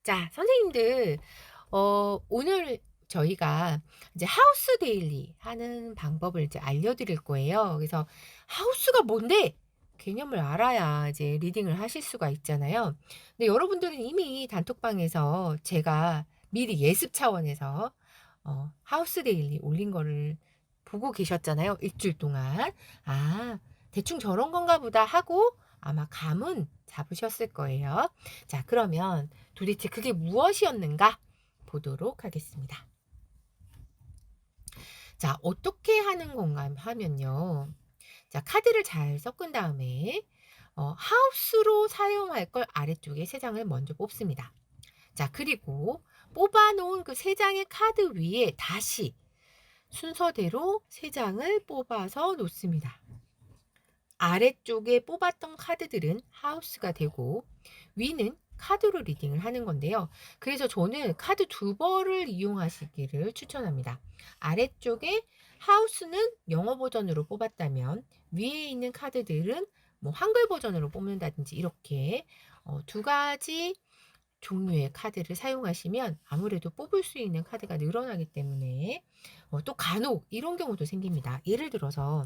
자, 선생님들, 오늘 저희가 이제 하우스 데일리 하는 방법을 이제 알려드릴 거예요. 그래서 하우스가 뭔데? 개념을 알아야 이제 리딩을 하실 수가 있잖아요. 근데 여러분들은 이미 단톡방에서 제가 미리 예습 차원에서 하우스 데일리 올린 거를 보고 계셨잖아요. 일주일 동안. 아, 대충 저런 건가 보다 하고 아마 감은 잡으셨을 거예요. 자, 그러면 도대체 그게 무엇이었는가 보도록 하겠습니다. 자, 어떻게 하는 건가 하면요. 자, 카드를 잘 섞은 다음에 하우스로 사용할 걸 아래쪽에 세 장을 먼저 뽑습니다. 자, 그리고 뽑아놓은 그 세 장의 카드 위에 다시 순서대로 세 장을 뽑아서 놓습니다. 아래쪽에 뽑았던 카드들은 하우스가 되고 위는 카드로 리딩을 하는 건데요. 그래서 저는 카드 두 벌을 이용하시기를 추천합니다. 아래쪽에 하우스는 영어 버전으로 뽑았다면 위에 있는 카드들은 뭐 한글 버전으로 뽑는다든지 이렇게 두 가지 종류의 카드를 사용하시면 아무래도 뽑을 수 있는 카드가 늘어나기 때문에 또 간혹 이런 경우도 생깁니다. 예를 들어서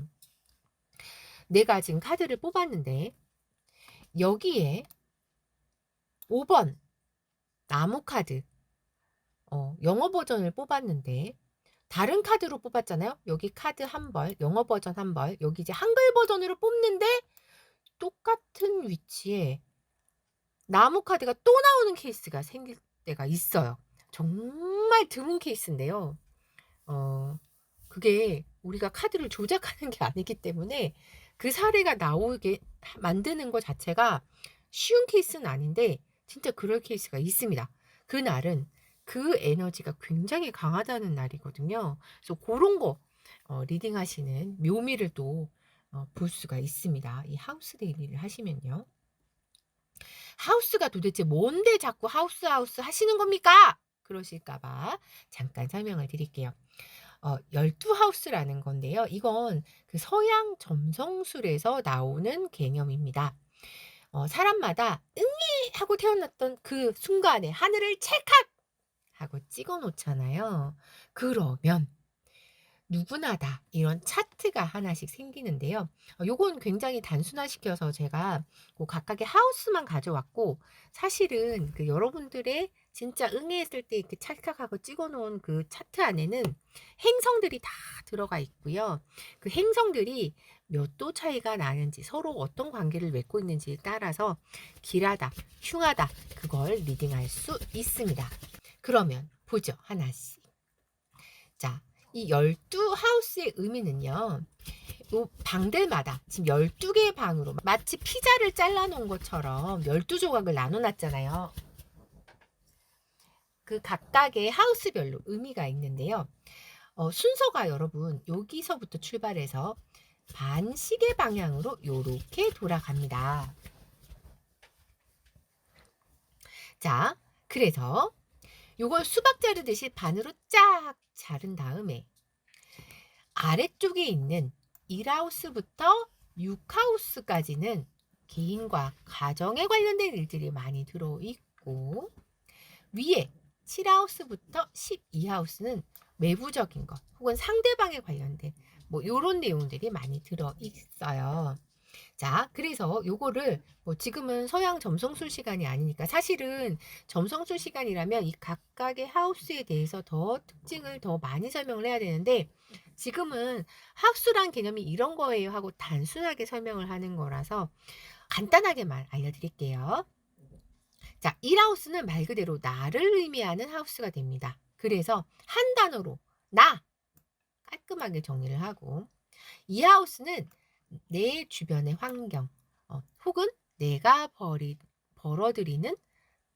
내가 지금 카드를 뽑았는데 여기에 5번 나무 카드 영어 버전을 뽑았는데 다른 카드로 뽑았잖아요. 여기 카드 한 벌, 영어 버전 한 벌, 여기 이제 한글 버전으로 뽑는데 똑같은 위치에 나무 카드가 또 나오는 케이스가 생길 때가 있어요. 정말 드문 케이스인데요. 그게 우리가 카드를 조작하는 게 아니기 때문에 그 사례가 나오게 만드는 것 자체가 쉬운 케이스는 아닌데 진짜 그럴 케이스가 있습니다. 그날은 그 에너지가 굉장히 강하다는 날이거든요. 그래서 그런 거 리딩하시는 묘미를 또 볼 수가 있습니다. 이 하우스 데일리를 하시면요. 하우스가 도대체 뭔데 자꾸 하우스 하시는 겁니까? 그러실까봐 잠깐 설명을 드릴게요. 12하우스라는 건데요. 이건 그 서양 점성술에서 나오는 개념입니다. 사람마다 응애 하고 태어났던 그 순간에 하늘을 찰칵 하고 찍어 놓잖아요. 그러면 누구나 다 이런 차트가 하나씩 생기는데요. 요건 굉장히 단순화시켜서 제가 그 각각의 하우스만 가져왔고 사실은 그 여러분들의 진짜 응애했을 때 이렇게 찰칵하고 찍어 놓은 그 차트 안에는 행성들이 다 들어가 있고요. 그 행성들이 몇 도 차이가 나는지 서로 어떤 관계를 맺고 있는지에 따라서 길하다, 흉하다 그걸 리딩할 수 있습니다. 그러면 보죠. 하나씩. 자, 이 12하우스의 의미는요. 요 방들마다 지금 12개의 방으로 마치 피자를 잘라 놓은 것처럼 12조각을 나눠 놨잖아요. 그 각각의 하우스별로 의미가 있는데요. 순서가 여러분 여기서부터 출발해서 반시계 방향으로 요렇게 돌아갑니다. 자, 그래서 요걸 수박 자르듯이 반으로 쫙 자른 다음에 아래쪽에 있는 1하우스부터 6하우스까지는 개인과 가정에 관련된 일들이 많이 들어있고 위에 7하우스부터 12하우스는 외부적인 것 혹은 상대방에 관련된 뭐 이런 내용들이 많이 들어있어요. 자, 그래서 요거를 뭐 지금은 서양 점성술 시간이 아니니까 사실은 점성술 시간이라면 이 각각의 하우스에 대해서 더 특징을 더 많이 설명을 해야 되는데 지금은 하우스란 개념이 이런 거예요 하고 단순하게 설명을 하는 거라서 간단하게만 알려드릴게요. 자, 1하우스는 말 그대로 나를 의미하는 하우스가 됩니다. 그래서 한 단어로 나 깔끔하게 정리를 하고 2하우스는 내 주변의 환경 혹은 내가 벌어들이는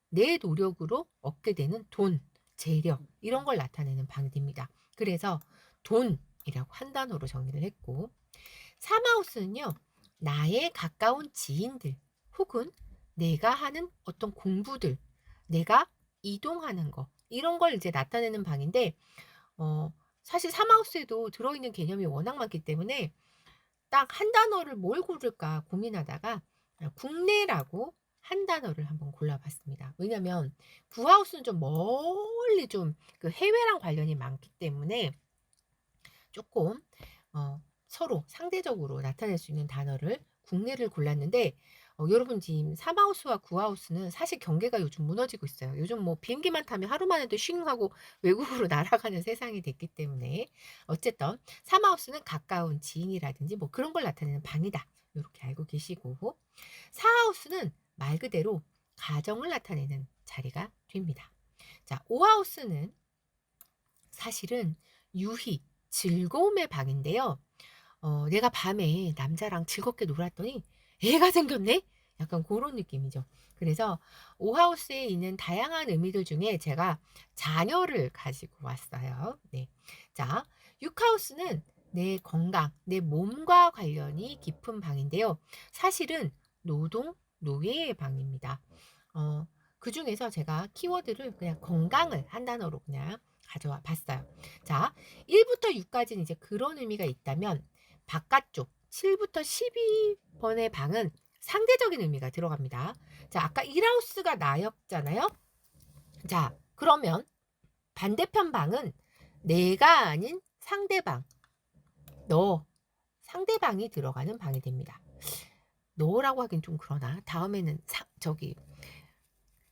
내 노력으로 얻게 되는 돈, 재력 이런 걸 나타내는 방입니다. 그래서 돈이라고 한 단어로 정리를 했고 3하우스는요. 나의 가까운 지인들 혹은 내가 하는 어떤 공부들, 내가 이동하는 거 이런 걸 이제 나타내는 방인데 사실 3하우스에도 들어있는 개념이 워낙 많기 때문에 딱 한 단어를 뭘 고를까 고민하다가 국내라고 한 단어를 한번 골라봤습니다. 왜냐면 구하우스는 좀 멀리 좀 그 해외랑 관련이 많기 때문에 조금 서로 상대적으로 나타낼 수 있는 단어를 국내를 골랐는데 여러분 지금 3하우스와 9하우스는 사실 경계가 요즘 무너지고 있어요. 요즘 뭐 비행기만 타면 하루 만에도 쉥 하고 외국으로 날아가는 세상이 됐기 때문에 어쨌든 3하우스는 가까운 지인이라든지 뭐 그런 걸 나타내는 방이다. 이렇게 알고 계시고 4하우스는 말 그대로 가정을 나타내는 자리가 됩니다. 자, 5하우스는 사실은 유희, 즐거움의 방인데요. 내가 밤에 남자랑 즐겁게 놀았더니 애가 생겼네? 약간 그런 느낌이죠. 그래서 5하우스에 있는 다양한 의미들 중에 제가 자녀를 가지고 왔어요. 네. 자, 6하우스는 내 건강, 내 몸과 관련이 깊은 방인데요. 사실은 노동, 노예의 방입니다. 그 중에서 제가 키워드를 그냥 건강을 한 단어로 그냥 가져와 봤어요. 자, 1부터 6까지는 이제 그런 의미가 있다면 바깥쪽 7부터 12번의 방은 상대적인 의미가 들어갑니다. 자, 아까 1하우스가 나였잖아요. 자, 그러면 반대편 방은 내가 아닌 상대방, 너, 상대방이 들어가는 방이 됩니다. 너라고 하긴 좀 그러나 다음에는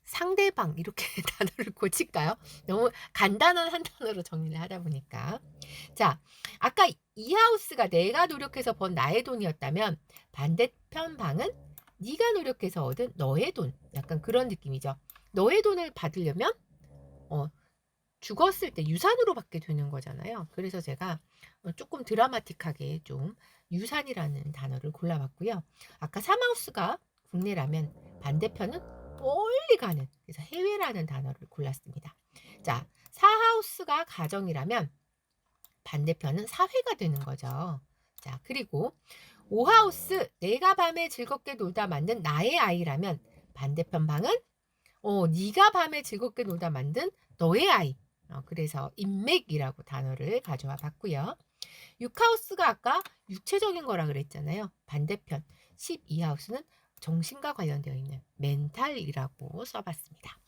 상대방 이렇게 단어를 고칠까요? 너무 간단한 한 단어로 정리를 하다 보니까. 자, 아까 이 하우스가 내가 노력해서 번 나의 돈이었다면 반대편 방은 네가 노력해서 얻은 너의 돈. 약간 그런 느낌이죠. 너의 돈을 받으려면 죽었을 때 유산으로 받게 되는 거잖아요. 그래서 제가 조금 드라마틱하게 좀 유산이라는 단어를 골라봤고요. 아까 3하우스가 국내라면 반대편은 멀리 가는, 그래서 해외라는 단어를 골랐습니다. 자, 4하우스가 가정이라면 반대편은 사회가 되는 거죠. 자, 그리고 5하우스, 내가 밤에 즐겁게 놀다 만든 나의 아이라면 반대편 방은 네가 밤에 즐겁게 놀다 만든 너의 아이. 그래서 인맥이라고 단어를 가져와 봤고요. 6하우스가 아까 육체적인 거라 그랬잖아요. 반대편 12하우스는 정신과 관련되어 있는 멘탈이라고 써봤습니다.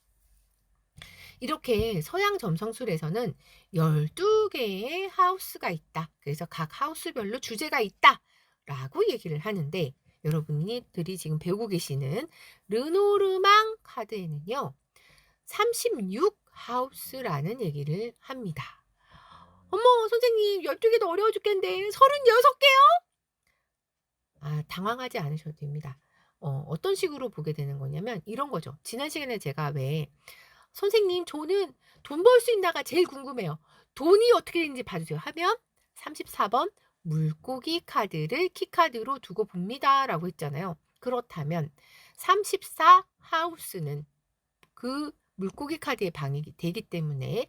이렇게 서양 점성술에서는 12개의 하우스가 있다. 그래서 각 하우스별로 주제가 있다. 라고 얘기를 하는데 여러분들이 지금 배우고 계시는 르노르망 카드에는요. 36하우스라는 얘기를 합니다. 어머 선생님 12개도 어려워 죽겠는데 36개요? 당황하지 않으셔도 됩니다. 어떤 식으로 보게 되는 거냐면 이런 거죠. 지난 시간에 제가 왜 선생님 저는 돈 벌 수 있나가 제일 궁금해요. 돈이 어떻게 되는지 봐주세요 하면 34번 물고기 카드를 키카드로 두고 봅니다 라고 했잖아요. 그렇다면 34하우스는 그 물고기 카드의 방이 되기 때문에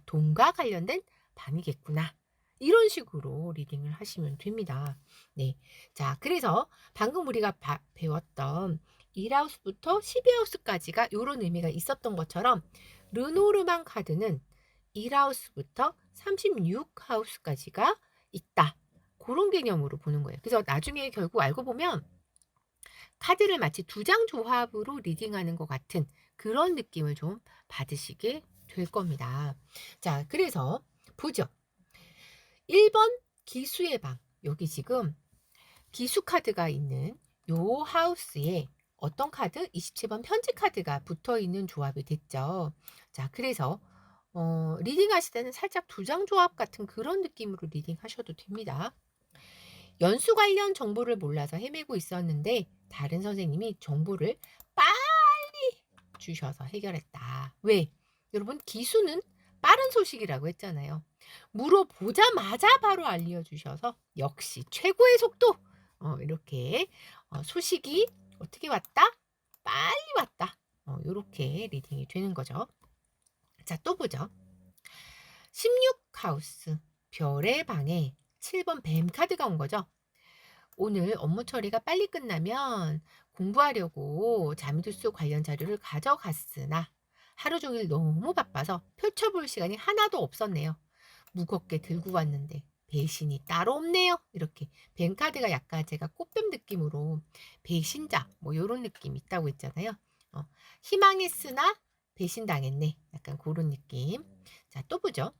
돈과 관련된 방이겠구나. 이런 식으로 리딩을 하시면 됩니다. 네. 자, 그래서 방금 우리가 배웠던 1하우스부터 12하우스까지가 이런 의미가 있었던 것처럼 르노르망 카드는 1하우스부터 36하우스까지가 있다. 그런 개념으로 보는 거예요. 그래서 나중에 결국 알고 보면 카드를 마치 2장 조합으로 리딩하는 것 같은 그런 느낌을 좀 받으시게 될 겁니다. 자, 그래서 보죠. 1번 기수의 방. 여기 지금 기수 카드가 있는 요 하우스에 어떤 카드? 27번 편지 카드가 붙어 있는 조합이 됐죠. 자, 그래서 리딩 하실 때는 살짝 2장 조합 같은 그런 느낌으로 리딩 하셔도 됩니다. 연수 관련 정보를 몰라서 헤매고 있었는데 다른 선생님이 정보를 빨리 주셔서 해결했다. 왜? 여러분 기수는 빠른 소식이라고 했잖아요. 물어보자마자 바로 알려주셔서 역시 최고의 속도. 이렇게 소식이 어떻게 왔다? 빨리 왔다. 이렇게 리딩이 되는 거죠. 자, 또 보죠. 16하우스 별의 방에 7번 뱀 카드가 온 거죠. 오늘 업무 처리가 빨리 끝나면 공부하려고 자미두수 관련 자료를 가져갔으나 하루 종일 너무 바빠서 펼쳐볼 시간이 하나도 없었네요. 무겁게 들고 왔는데 배신이 따로 없네요. 이렇게 뱅카드가 약간 제가 꽃뱀 느낌으로 배신자 뭐 요런 느낌 있다고 했잖아요. 희망했으나 배신당했네. 약간 고런 느낌. 자, 또 보죠.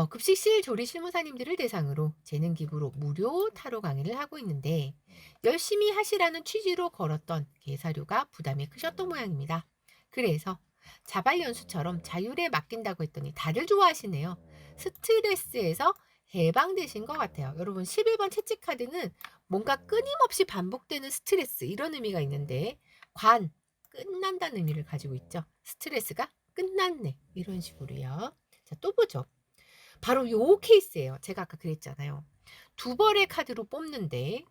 급식실 조리 실무사님들을 대상으로 재능 기부로 무료 타로 강의를 하고 있는데 열심히 하시라는 취지로 걸었던 개사료가 부담이 크셨던 모양입니다. 그래서 자발연수처럼 자율에 맡긴다고 했더니 다들 좋아하시네요. 스트레스에서 해방되신 것 같아요. 여러분 11번 채찍카드는 뭔가 끊임없이 반복되는 스트레스 이런 의미가 있는데 관, 끝난다는 의미를 가지고 있죠. 스트레스가 끝났네 이런 식으로요. 자, 또 보죠. 바로 요 케이스예요. 제가 아까 그랬잖아요. 두 벌의 카드로 뽑는데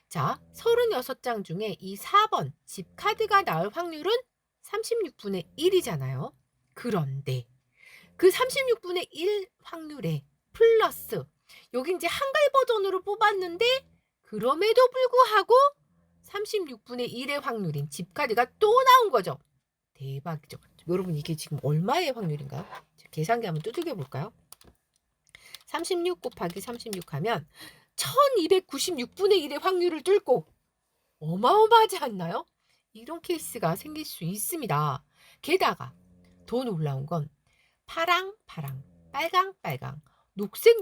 자 36장 중에 이 4번 집 카드가 나올 확률은 36분의 1이잖아요. 그런데 그 36분의 1 확률에 플러스 여기 이제 한글 버전으로 뽑았는데 그럼에도 불구하고 36분의 1의 확률인 집 카드가 또 나온 거죠. 대박이죠. 여러분 이게 지금 얼마의 확률인가요? 계산기 한번 두들겨 볼까요? 36 곱하기 36 하면 1296분의 1의 확률을 뚫고 어마어마하지 않나요? 이런 케이스가 생길 수 있습니다. 게다가 더 놀라운 건 파랑, 빨강, 녹색,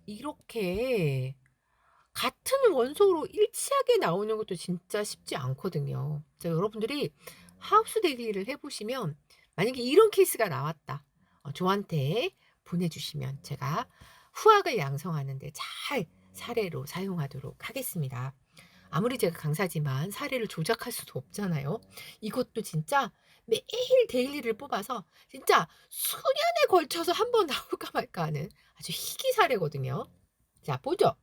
이렇게 같은 원소로 일치하게 나오는 것도 진짜 쉽지 않거든요. 여러분들이 하우스 대기를 해보시면 만약에 이런 케이스가 나왔다. 저한테 보내주시면 제가 후학을 양성하는데 잘 사례로 사용하도록 하겠습니다. 아무리 제가 강사지만 사례를 조작할 수도 없잖아요. 이것도 진짜 매일 데일리를 뽑아서 진짜 수년에 걸쳐서 한번 나올까 말까 하는 아주 희귀 사례거든요. 자, 보죠.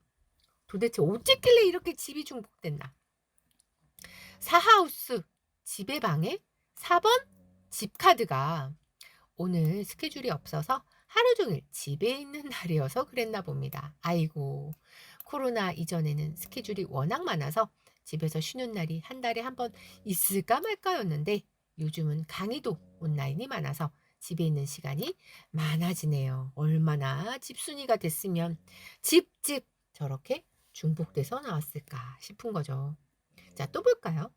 도대체 어쨌길래 이렇게 집이 중복됐나? 4하우스 집의 방에 4번 집 카드가 오늘 스케줄이 없어서 하루 종일 집에 있는 날이어서 그랬나 봅니다. 아이고, 코로나 이전에는 스케줄이 워낙 많아서 집에서 쉬는 날이 한 달에 한 번 있을까 말까였는데 요즘은 강의도 온라인이 많아서 집에 있는 시간이 많아지네요. 얼마나 집순이가 됐으면 집 저렇게 중복돼서 나왔을까 싶은 거죠. 자, 또 볼까요?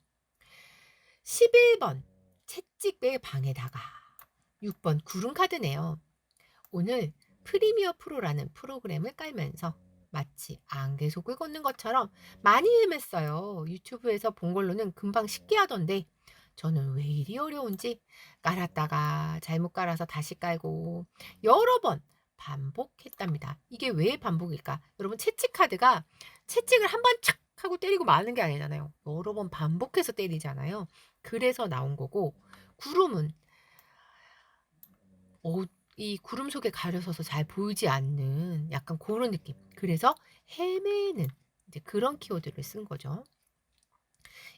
11번 채찍의 방에다가 6번 구름카드네요. 오늘 프리미어 프로라는 프로그램을 깔면서 마치 안개속을 걷는 것처럼 많이 헤맸어요. 유튜브에서 본 걸로는 금방 쉽게 하던데 저는 왜 이리 어려운지 깔았다가 잘못 깔아서 다시 깔고 여러 번 반복했답니다. 이게 왜 반복일까? 여러분 채찍카드가 채찍을 한 번 착 하고 때리고 마는 게 아니잖아요. 여러 번 반복해서 때리잖아요. 그래서 나온 거고 구름은 이 구름 속에 가려서서 잘 보이지 않는 약간 그런 느낌. 그래서 헤매는 이제 그런 키워드를 쓴 거죠.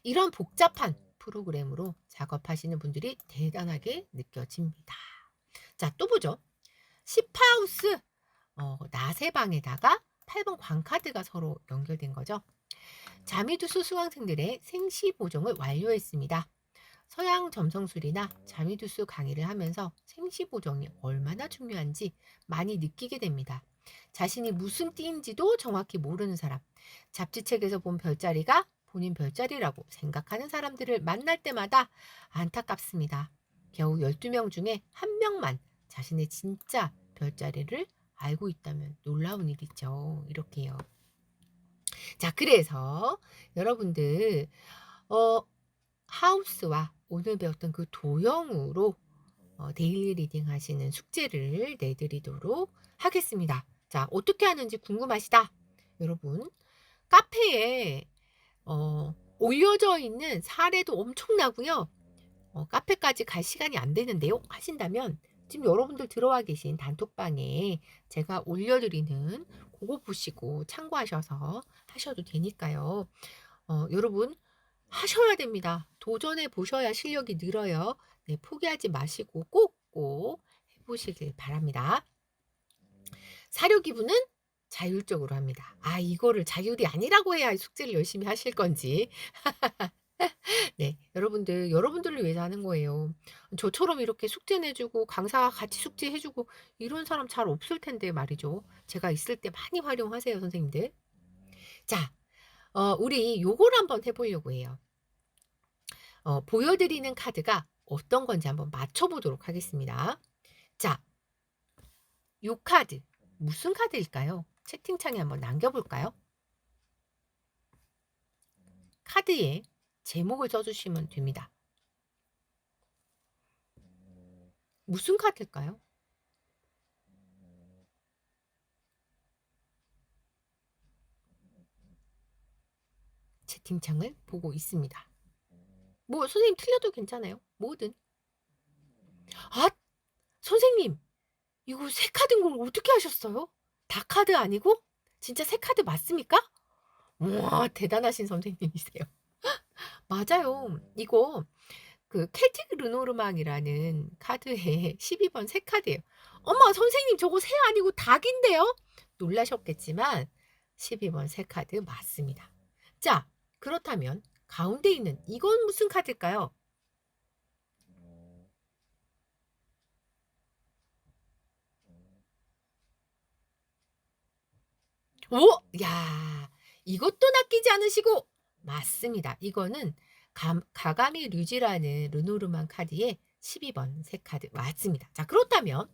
이런 복잡한 프로그램으로 작업하시는 분들이 대단하게 느껴집니다. 자, 또 보죠. 10하우스 낫의 방에다가 8번 광카드가 서로 연결된 거죠. 자미두수 수강생들의 생시 보정을 완료했습니다. 서양 점성술이나 자미두수 강의를 하면서 생시 보정이 얼마나 중요한지 많이 느끼게 됩니다. 자신이 무슨 띠인지도 정확히 모르는 사람, 잡지책에서 본 별자리가 본인 별자리라고 생각하는 사람들을 만날 때마다 안타깝습니다. 겨우 12명 중에 1명만 자신의 진짜 별자리를 알고 있다면 놀라운 일이죠. 이렇게요. 자, 그래서 여러분들 하우스와 오늘 배웠던 그 도형으로 데일리 리딩 하시는 숙제를 내드리도록 하겠습니다. 자, 어떻게 하는지 궁금하시다. 여러분, 카페에 올려져 있는 사례도 엄청나고요. 카페까지 갈 시간이 안 되는데요. 하신다면 지금 여러분들 들어와 계신 단톡방에 제가 올려드리는 그거 보시고 참고하셔서 하셔도 되니까요. 여러분 하셔야 됩니다. 도전해 보셔야 실력이 늘어요. 네, 포기하지 마시고 꼭 해보시길 바랍니다. 사료 기부는 자율적으로 합니다. 이거를 자율이 아니라고 해야 숙제를 열심히 하실 건지. 네. 여러분들을 위해서 하는 거예요. 저처럼 이렇게 숙제 내주고 강사 같이 숙제해 주고 이런 사람 잘 없을 텐데 말이죠. 제가 있을 때 많이 활용하세요, 선생님들. 자, 우리 요걸 한번 해 보려고 해요. 보여 드리는 카드가 어떤 건지 한번 맞춰 보도록 하겠습니다. 자, 요 카드 무슨 카드일까요? 채팅창에 한번 남겨 볼까요? 카드에 제목을 써 주시면 됩니다. 무슨 카드일까요? 채팅창을 보고 있습니다. 뭐 선생님 틀려도 괜찮아요. 뭐든. 아, 선생님 이거 새 카드인 걸 어떻게 아셨어요? 다 카드 아니고? 진짜 새 카드 맞습니까? 우와, 대단하신 선생님이세요. 맞아요. 이거 그 켈틱 르노르망이라는 카드의 12번 새 카드예요. 어머, 선생님 저거 새 아니고 닭인데요? 놀라셨겠지만 12번 새 카드 맞습니다. 자, 그렇다면 가운데 있는 이건 무슨 카드일까요? 오! 야, 이것도 낚이지 않으시고 맞습니다. 이거는 가가미 류지라는 르노르만 카드의 12번 새 카드 맞습니다. 자, 그렇다면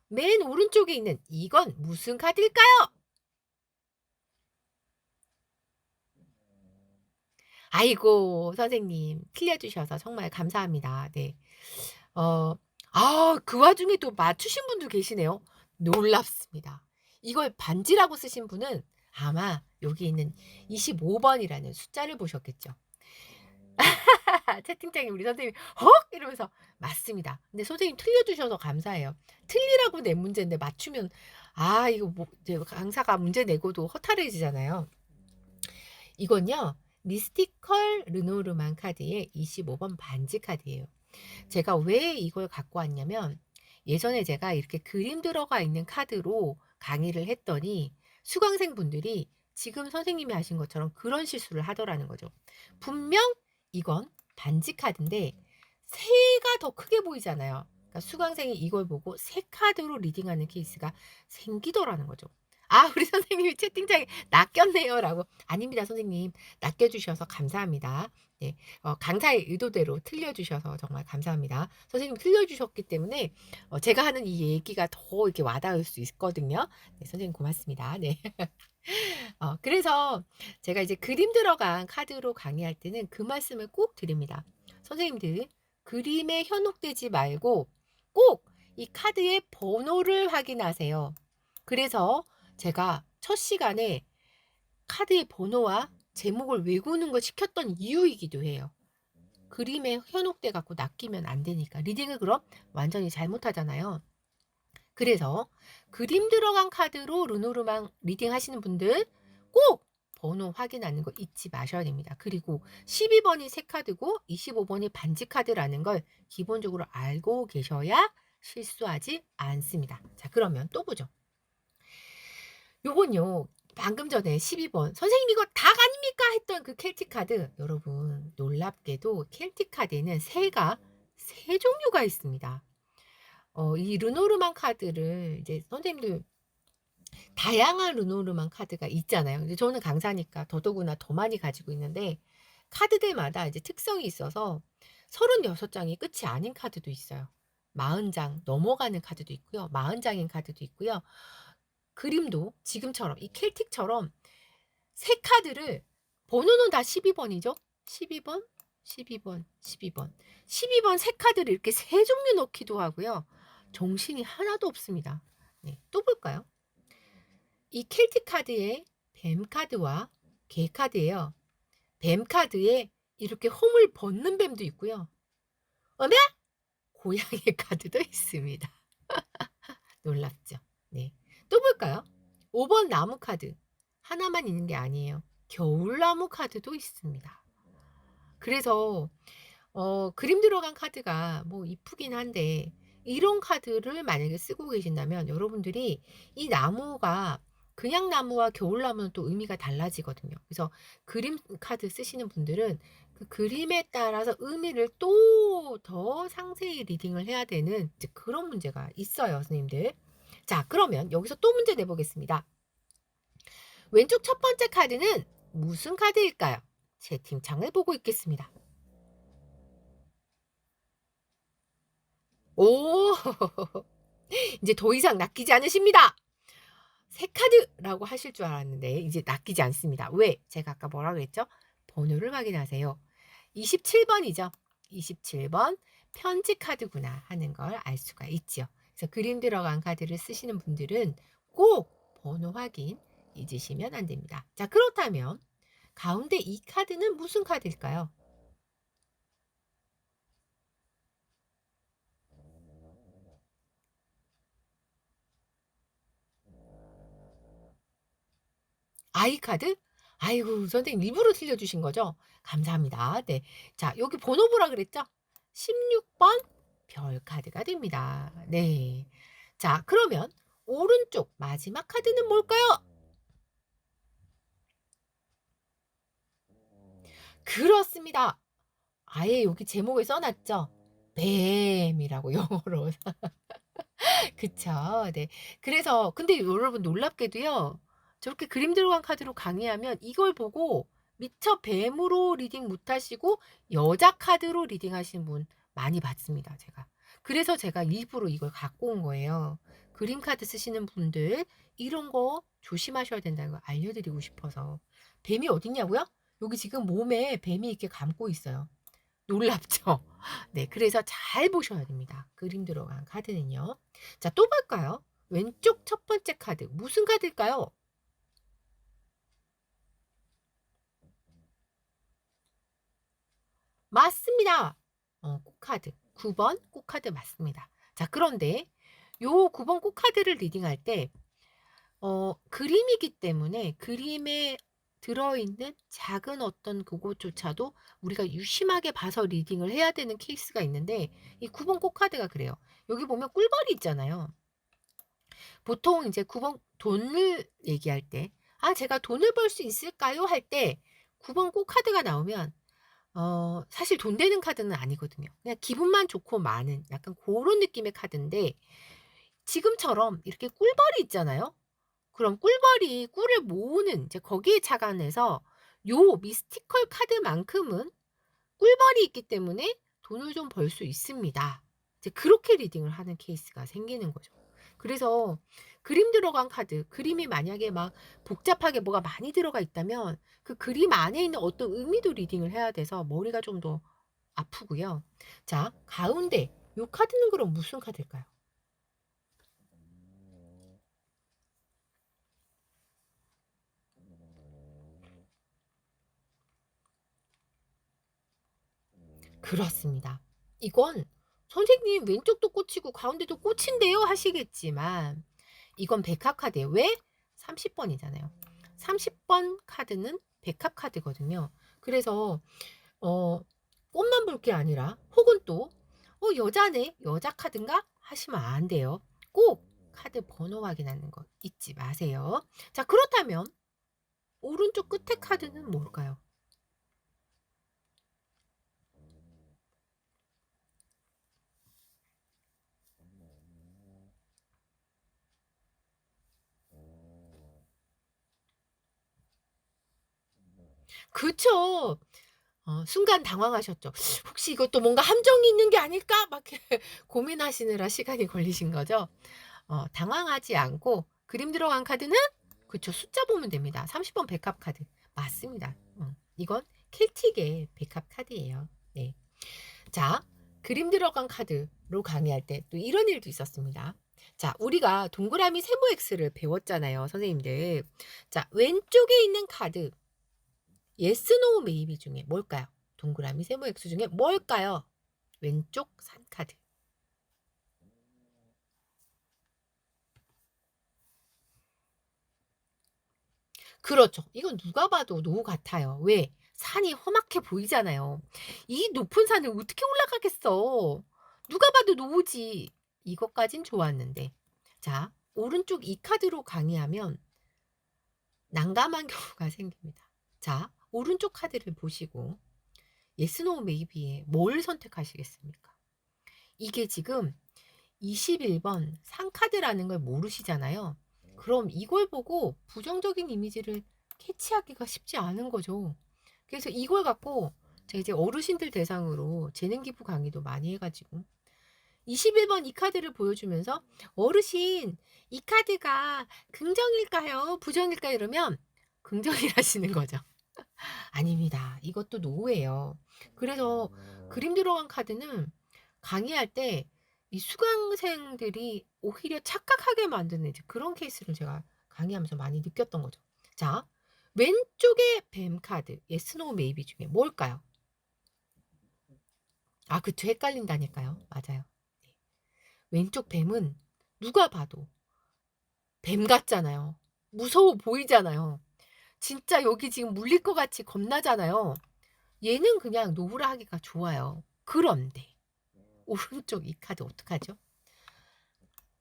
맨 오른쪽에 있는 이건 무슨 카드일까요? 아이고, 선생님 틀려주셔서 정말 감사합니다. 네. 어, 그 와중에 또 맞추신 분도 계시네요. 놀랍습니다. 이걸 반지라고 쓰신 분은 아마 여기 있는 25번이라는 숫자를 보셨겠죠. 채팅창에 우리 선생님이 헉! 이러면서 맞습니다. 근데 선생님 틀려주셔서 감사해요. 틀리라고 낸 문제인데 맞추면 이거 뭐 이제 강사가 문제 내고도 허탈해지잖아요. 이건요. 미스티컬 르노르만 카드의 25번 반지 카드예요. 제가 왜 이걸 갖고 왔냐면 예전에 제가 이렇게 그림 들어가 있는 카드로 강의를 했더니 수강생분들이 지금 선생님이 하신 것처럼 그런 실수를 하더라는 거죠. 분명 이건 반지 카드인데 새가 더 크게 보이잖아요. 그러니까 수강생이 이걸 보고 새 카드로 리딩하는 케이스가 생기더라는 거죠. 우리 선생님이 채팅창에 낚였네요라고. 아닙니다, 선생님. 낚여주셔서 감사합니다. 네, 강사의 의도대로 틀려주셔서 정말 감사합니다. 선생님 틀려주셨기 때문에 제가 하는 이 얘기가 더 이렇게 와닿을 수 있거든요. 네, 선생님 고맙습니다. 네. 그래서 제가 이제 그림 들어간 카드로 강의할 때는 그 말씀을 꼭 드립니다. 선생님들, 그림에 현혹되지 말고 꼭 이 카드의 번호를 확인하세요. 그래서 제가 첫 시간에 카드의 번호와 제목을 외우는 걸 시켰던 이유이기도 해요. 그림에 현혹돼 갖고 낚이면 안 되니까. 리딩을 그럼 완전히 잘못하잖아요. 그래서 그림 들어간 카드로 르노르망 리딩 하시는 분들 꼭 번호 확인하는 거 잊지 마셔야 됩니다. 그리고 12번이 새 카드고 25번이 반지 카드라는 걸 기본적으로 알고 계셔야 실수하지 않습니다. 자, 그러면 또 보죠. 요건요. 방금 전에 12번 선생님 이거 닭 아닙니까? 했던 그 켈틱 카드 여러분 놀랍게도 켈틱 카드에는 새가 세 종류가 있습니다. 이 르노르만 카드를 이제 선생님들 다양한 르노르만 카드가 있잖아요. 근데 저는 강사니까 더더구나 더 많이 가지고 있는데 카드들마다 이제 특성이 있어서 36장이 끝이 아닌 카드도 있어요. 40장 넘어가는 카드도 있고요. 40장인 카드도 있고요. 그림도 지금처럼 이 켈틱처럼 새 카드를 번호는 다 12번이죠. 12번, 12번, 12번. 12번 새 카드를 이렇게 세 종류 넣기도 하고요. 정신이 하나도 없습니다. 네, 또 볼까요? 이 켈틱 카드에 뱀 카드와 개 카드예요. 뱀 카드에 이렇게 홈을 벗는 뱀도 있고요. 어메? 고양이 카드도 있습니다. 놀랍죠? 네. 또 볼까요? 5번 나무 카드. 하나만 있는 게 아니에요. 겨울나무 카드도 있습니다. 그래서 그림 들어간 카드가 뭐 이쁘긴 한데 이런 카드를 만약에 쓰고 계신다면 여러분들이 이 나무가 그냥 나무와 겨울나무는 또 의미가 달라지거든요. 그래서 그림 카드 쓰시는 분들은 그 그림에 따라서 의미를 또 더 상세히 리딩을 해야 되는 이제 그런 문제가 있어요, 선생님들. 자, 그러면 여기서 또 문제 내보겠습니다. 왼쪽 첫 번째 카드는 무슨 카드일까요? 채팅창을 보고 있겠습니다. 오, 이제 더 이상 낚이지 않으십니다. 새 카드라고 하실 줄 알았는데 이제 낚이지 않습니다. 왜? 제가 아까 뭐라고 그랬죠? 번호를 확인하세요. 27번이죠. 27번 편지 카드구나 하는 걸 알 수가 있죠. 그래서 그림 들어간 카드를 쓰시는 분들은 꼭 번호 확인 잊으시면 안 됩니다. 자, 그렇다면 가운데 이 카드는 무슨 카드일까요? 아이 카드? 아이고, 선생님 일부러 틀려주신 거죠? 감사합니다. 네. 자, 여기 번호 보라 그랬죠? 16번 별 카드가 됩니다. 네. 자, 그러면 오른쪽 마지막 카드는 뭘까요? 그렇습니다. 아예 여기 제목에 써놨죠? 뱀이라고 영어로. 그쵸. 네. 그래서 근데 여러분 놀랍게도요. 저렇게 그림 들어간 카드로 강의하면 이걸 보고 미처 뱀으로 리딩 못하시고 여자 카드로 리딩 하시는 분 많이 봤습니다, 제가. 그래서 제가 일부러 이걸 갖고 온 거예요. 그림 카드 쓰시는 분들 이런 거 조심하셔야 된다는 거 알려드리고 싶어서. 뱀이 어딨냐고요? 여기 지금 몸에 뱀이 이렇게 감고 있어요. 놀랍죠? 네, 그래서 잘 보셔야 됩니다. 그림 들어간 카드는요. 자, 또 볼까요? 왼쪽 첫 번째 카드. 무슨 카드일까요? 맞습니다. 꽃카드. 9번 꽃카드 맞습니다. 자, 그런데 요 9번 꽃카드를 리딩할 때 그림이기 때문에 그림에 들어있는 작은 어떤 그것조차도 우리가 유심하게 봐서 리딩을 해야 되는 케이스가 있는데 이 9번 꽃카드가 그래요. 여기 보면 꿀벌이 있잖아요. 보통 이제 9번 돈을 얘기할 때, 아, 제가 돈을 벌 수 있을까요? 할 때 9번 꽃카드가 나오면 사실 돈 되는 카드는 아니거든요. 그냥 기분만 좋고 많은 약간 그런 느낌의 카드인데 지금처럼 이렇게 꿀벌이 있잖아요. 그럼 꿀벌이 꿀을 모으는 이제 거기에 착안해서 요 미스티컬 카드만큼은 꿀벌이 있기 때문에 돈을 좀 벌 수 있습니다. 이제 그렇게 리딩을 하는 케이스가 생기는 거죠. 그래서 그림 들어간 카드, 그림이 만약에 막 복잡하게 뭐가 많이 들어가 있다면 그 그림 안에 있는 어떤 의미도 리딩을 해야 돼서 머리가 좀 더 아프고요. 자, 가운데 요 카드는 그럼 무슨 카드일까요? 그렇습니다. 이건 선생님 왼쪽도 꽂히고 가운데도 꽂힌대요 하시겠지만 이건 백합 카드예요. 왜? 30번이잖아요. 30번 카드는 백합 카드거든요. 그래서 꽃만 볼 게 아니라 혹은 또 여자네? 여자 카드인가? 하시면 안 돼요. 꼭 카드 번호 확인하는 거 잊지 마세요. 자, 그렇다면 오른쪽 끝에 카드는 뭘까요? 그쵸. 순간 당황하셨죠. 혹시 이것도 뭔가 함정이 있는 게 아닐까? 막 이렇게 고민하시느라 시간이 걸리신 거죠. 당황하지 않고 그림 들어간 카드는 그쵸. 숫자 보면 됩니다. 30번 백합 카드. 맞습니다. 이건 켈틱의 백합 카드예요. 네. 자, 그림 들어간 카드로 강의할 때 또 이런 일도 있었습니다. 자, 우리가 동그라미 세모 X를 배웠잖아요, 선생님들. 자, 왼쪽에 있는 카드 yes, no, maybe 중에 뭘까요? 동그라미 세모 X 중에 뭘까요? 왼쪽 산 카드. 그렇죠. 이건 누가 봐도 노 같아요. 왜? 산이 험악해 보이잖아요. 이 높은 산을 어떻게 올라가겠어? 누가 봐도 노지. 이것까진 좋았는데. 자, 오른쪽 이 카드로 강의하면 난감한 경우가 생깁니다. 자, 오른쪽 카드를 보시고 예스 노 메이비에 뭘 선택하시겠습니까? 이게 지금 21번 상카드라는 걸 모르시잖아요. 그럼 이걸 보고 부정적인 이미지를 캐치하기가 쉽지 않은 거죠. 그래서 이걸 갖고 제가 이제 어르신들 대상으로 재능 기부 강의도 많이 해가지고 21번 이 카드를 보여주면서 어르신 이 카드가 긍정일까요? 부정일까요? 이러면 긍정이라시는 거죠. 아닙니다. 이것도 노예요. 그래서 그림 들어간 카드는 강의할 때 이 수강생들이 오히려 착각하게 만드는 이제 그런 케이스를 제가 강의하면서 많이 느꼈던 거죠. 자, 왼쪽에 뱀 카드, 예스, 노, 메이비 중에 뭘까요? 아, 그쵸. 헷갈린다니까요. 맞아요. 네. 왼쪽 뱀은 누가 봐도 뱀 같잖아요. 무서워 보이잖아요. 진짜 여기 지금 물릴 것 같이 겁나잖아요. 얘는 그냥 노후라 하기가 좋아요. 그런데 오른쪽 이 카드 어떡하죠?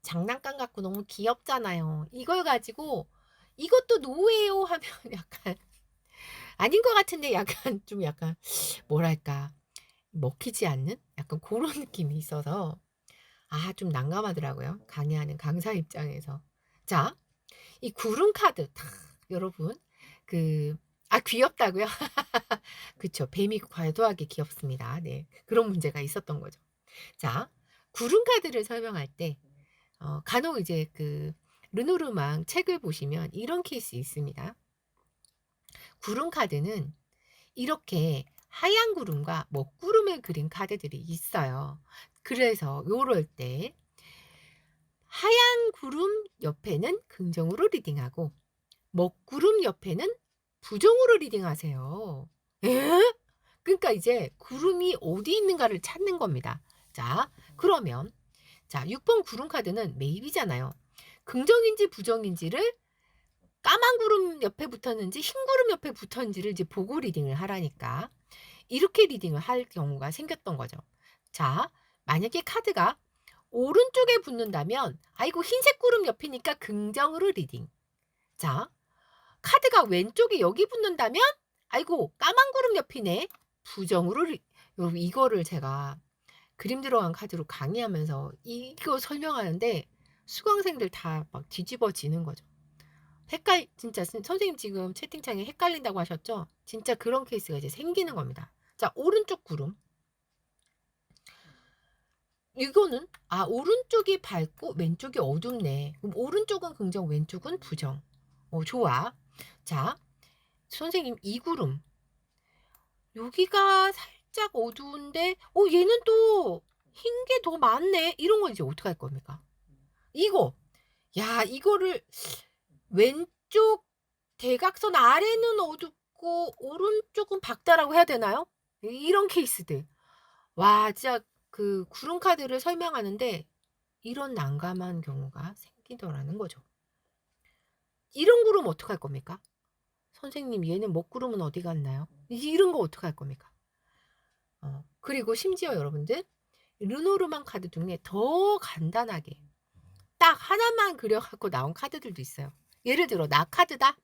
장난감 같고 너무 귀엽잖아요. 이걸 가지고 이것도 노예요 하면 약간 아닌 것 같은데 약간 좀 약간 뭐랄까 먹히지 않는 약간 그런 느낌이 있어서 아, 좀 난감하더라고요. 강의하는 강사 입장에서. 자, 이 구름 카드 여러분 귀엽다고요? 그쵸. 뱀이 과도하게 귀엽습니다. 네. 그런 문제가 있었던 거죠. 자, 구름 카드를 설명할 때 간혹 이제 르노르망 책을 보시면 이런 케이스 있습니다. 구름 카드는 이렇게 하얀 구름과 먹구름을 그린 카드들이 있어요. 그래서 요럴 때 하얀 구름 옆에는 긍정으로 리딩하고 먹구름 옆에는 부정으로 리딩하세요. 에? 그러니까 이제 구름이 어디 있는가를 찾는 겁니다. 자, 그러면 6번 구름 카드는 메이비잖아요. 긍정인지 부정인지를 까만 구름 옆에 붙었는지 흰 구름 옆에 붙었는지를 이제 보고 리딩을 하라니까 이렇게 리딩을 할 경우가 생겼던 거죠. 자, 만약에 카드가 오른쪽에 붙는다면 아이고 흰색 구름 옆이니까 긍정으로 리딩. 자, 카드가 왼쪽에 여기 붙는다면 아이고 까만 구름 옆이네. 부정으로 여러분 이거를 제가 그림 들어간 카드로 강의하면서 이거 설명하는데 수강생들 다 막 뒤집어지는 거죠. 진짜 선생님 지금 채팅창에 헷갈린다고 하셨죠? 진짜 그런 케이스가 이제 생기는 겁니다. 자, 오른쪽 구름. 이거는 오른쪽이 밝고 왼쪽이 어둡네. 그럼 오른쪽은 긍정, 왼쪽은 부정. 좋아. 자, 선생님 이 구름. 여기가 살짝 어두운데 얘는 또 흰 게 더 많네. 이런 건 이제 어떻게 할 겁니까? 이거를 왼쪽 대각선 아래는 어둡고 오른쪽은 밝다라고 해야 되나요? 이런 케이스들. 와, 진짜 구름 카드를 설명하는데 이런 난감한 경우가 생기더라는 거죠. 이런 구름 어떡할 겁니까? 선생님 얘는 먹구름은 어디 갔나요? 이런 거 어떡할 겁니까? 그리고 심지어 여러분들 르노르망 카드 중에 더 간단하게 딱 하나만 그려갖고 나온 카드들도 있어요. 예를 들어 나 카드다.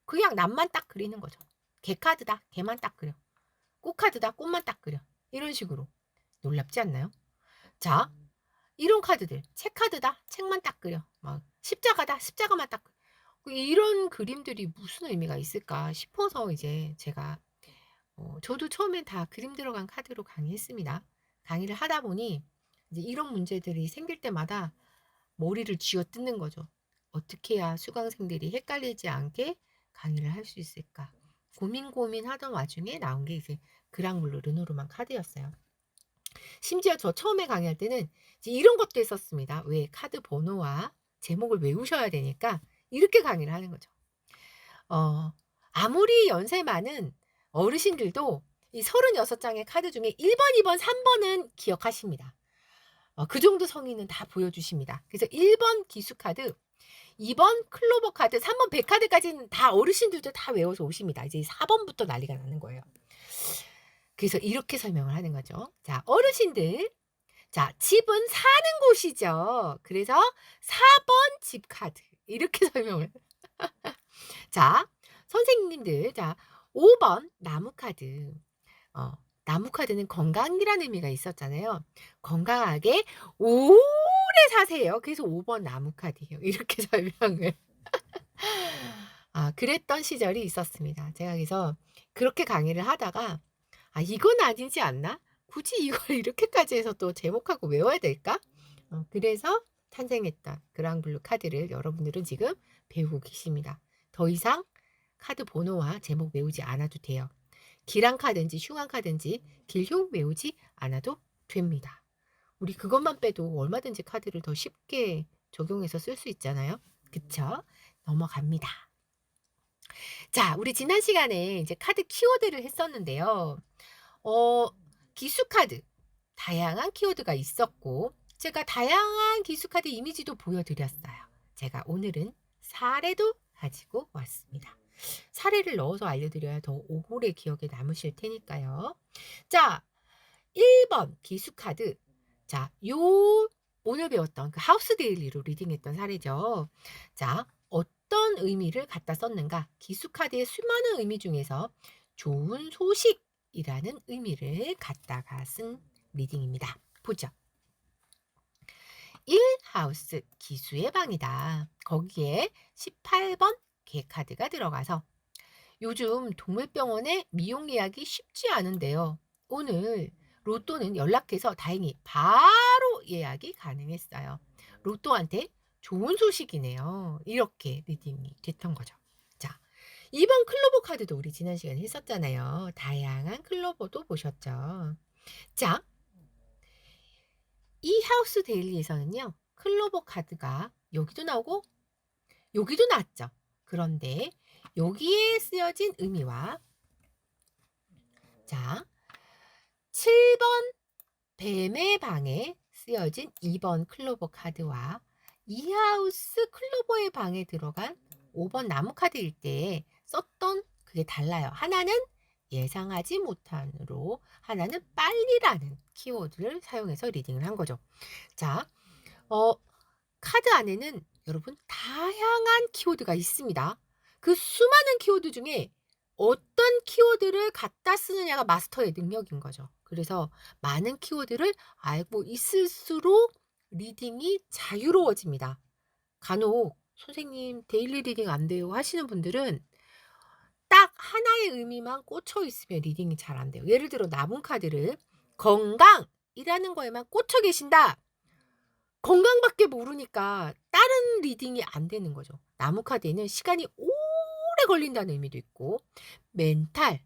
그냥 남만 딱 그리는 거죠. 개 카드다. 개만 딱 그려. 꽃 카드다. 꽃만 딱 그려. 이런 식으로. 놀랍지 않나요? 자, 이런 카드들. 책 카드다. 책만 딱 그려. 막 십자가다. 십자가만 딱 그려. 이런 그림들이 무슨 의미가 있을까 싶어서 이제 제가 저도 처음엔 다 그림 들어간 카드로 강의했습니다. 강의를 하다 보니 이제 이런 문제들이 생길 때마다 머리를 쥐어뜯는 거죠. 어떻게 해야 수강생들이 헷갈리지 않게 강의를 할 수 있을까? 고민하던 와중에 나온 게 이제 그랑블루 르노르망 카드였어요. 심지어 저 처음에 강의할 때는 이제 이런 것도 했었습니다. 왜 카드 번호와 제목을 외우셔야 되니까 이렇게 강의를 하는 거죠. 아무리 연세 많은 어르신들도 이 36장의 카드 중에 1번, 2번, 3번은 기억하십니다. 그 정도 성의는 다 보여주십니다. 그래서 1번 기수카드, 2번 클로버 카드, 3번 백카드까지는 다 어르신들도 다 외워서 오십니다. 이제 4번부터 난리가 나는 거예요. 그래서 이렇게 설명을 하는 거죠. 자, 어르신들. 자, 집은 사는 곳이죠. 그래서 4번 집 카드. 이렇게 설명을. 자, 선생님들. 자, 5번 나무 카드. 나무 카드는 건강이라는 의미가 있었잖아요. 건강하게 오래 사세요. 그래서 5번 나무 카드예요. 이렇게 설명을. 그랬던 시절이 있었습니다. 제가 그래서 그렇게 강의를 하다가 '이건 아니지 않나? 굳이 이걸 이렇게까지 해서 또 제목하고 외워야 될까?' 그래서 탄생했던 그랑블루 카드를 여러분들은 지금 배우고 계십니다. 더 이상 카드 번호와 제목 외우지 않아도 돼요. 기랑 카드인지 흉한 카드인지 길흉 외우지 않아도 됩니다. 우리 그것만 빼도 얼마든지 카드를 더 쉽게 적용해서 쓸 수 있잖아요. 그쵸? 넘어갑니다. 자, 우리 지난 시간에 이제 카드 키워드를 했었는데요. 기수 카드 다양한 키워드가 있었고 제가 다양한 기수 카드 이미지도 보여드렸어요. 제가 오늘은 사례도 가지고 왔습니다. 사례를 넣어서 알려드려야 더 오래 기억에 남으실 테니까요. 자, 1번 기수 카드. 자, 오늘 배웠던 그 하우스 데일리로 리딩했던 사례죠. 자, 어떤 의미를 갖다 썼는가? 기수 카드의 수많은 의미 중에서 좋은 소식이라는 의미를 갖다가 쓴 리딩입니다. 보죠. 1하우스 기수의 방이다. 거기에 18번 개 카드가 들어가서 요즘 동물병원에 미용 예약이 쉽지 않은데요. 오늘 로또는 연락해서 다행히 바로 예약이 가능했어요. 로또한테 좋은 소식이네요. 이렇게 리딩이 됐던 거죠. 자, 2번 클로버 카드도 우리 지난 시간에 했었잖아요. 다양한 클로버도 보셨죠. 자, 이 하우스 데일리에서는요. 클로버 카드가 여기도 나오고 여기도 나왔죠. 그런데 여기에 쓰여진 의미와 자, 7번 뱀의 방에 쓰여진 2번 클로버 카드와 이 하우스 클로버의 방에 들어간 5번 나무 카드일 때 썼던 그게 달라요. 하나는 예상하지 못한으로 하나는 빨리라는 키워드를 사용해서 리딩을 한 거죠. 자, 카드 안에는 여러분 다양한 키워드가 있습니다. 그 수많은 키워드 중에 어떤 키워드를 갖다 쓰느냐가 마스터의 능력인 거죠. 그래서 많은 키워드를 알고 있을수록 리딩이 자유로워집니다. 간혹 선생님 데일리 리딩 안 돼요 하시는 분들은 딱 하나의 의미만 꽂혀 있으면 리딩이 잘 안 돼요. 예를 들어 나무 카드를 건강이라는 거에만 꽂혀 계신다. 건강밖에 모르니까 다른 리딩이 안 되는 거죠. 나무 카드에는 시간이 오래 걸린다는 의미도 있고 멘탈이라는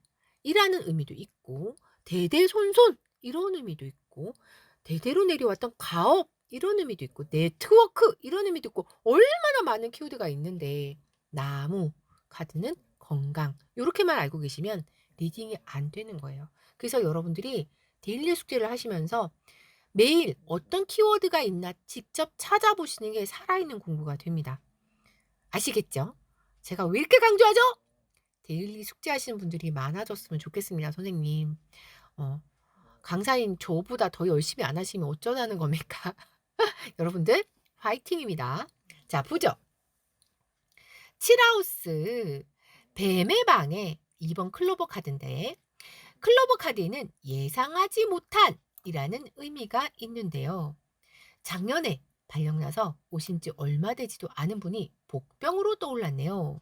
의미도 있고 대대손손 이런 의미도 있고 대대로 내려왔던 가업 이런 의미도 있고 네트워크 이런 의미도 있고 얼마나 많은 키워드가 있는데 나무 카드는 건강 요렇게만 알고 계시면 리딩이 안 되는 거예요. 그래서 여러분들이 데일리 숙제를 하시면서 매일 어떤 키워드가 있나 직접 찾아보시는 게 살아있는 공부가 됩니다. 아시겠죠? 제가 왜 이렇게 강조하죠? 데일리 숙제하시는 분들이 많아졌으면 좋겠습니다, 선생님. 강사인 저보다 더 열심히 안 하시면 어쩌자는 겁니까? 여러분들 화이팅입니다. 자, 보죠. 7하우스 뱀의 방에 2번 클로버 카드인데 클로버 카드에는 예상하지 못한 이라는 의미가 있는데요. 작년에 발령나서 오신 지 얼마 되지도 않은 분이 복병으로 떠올랐네요.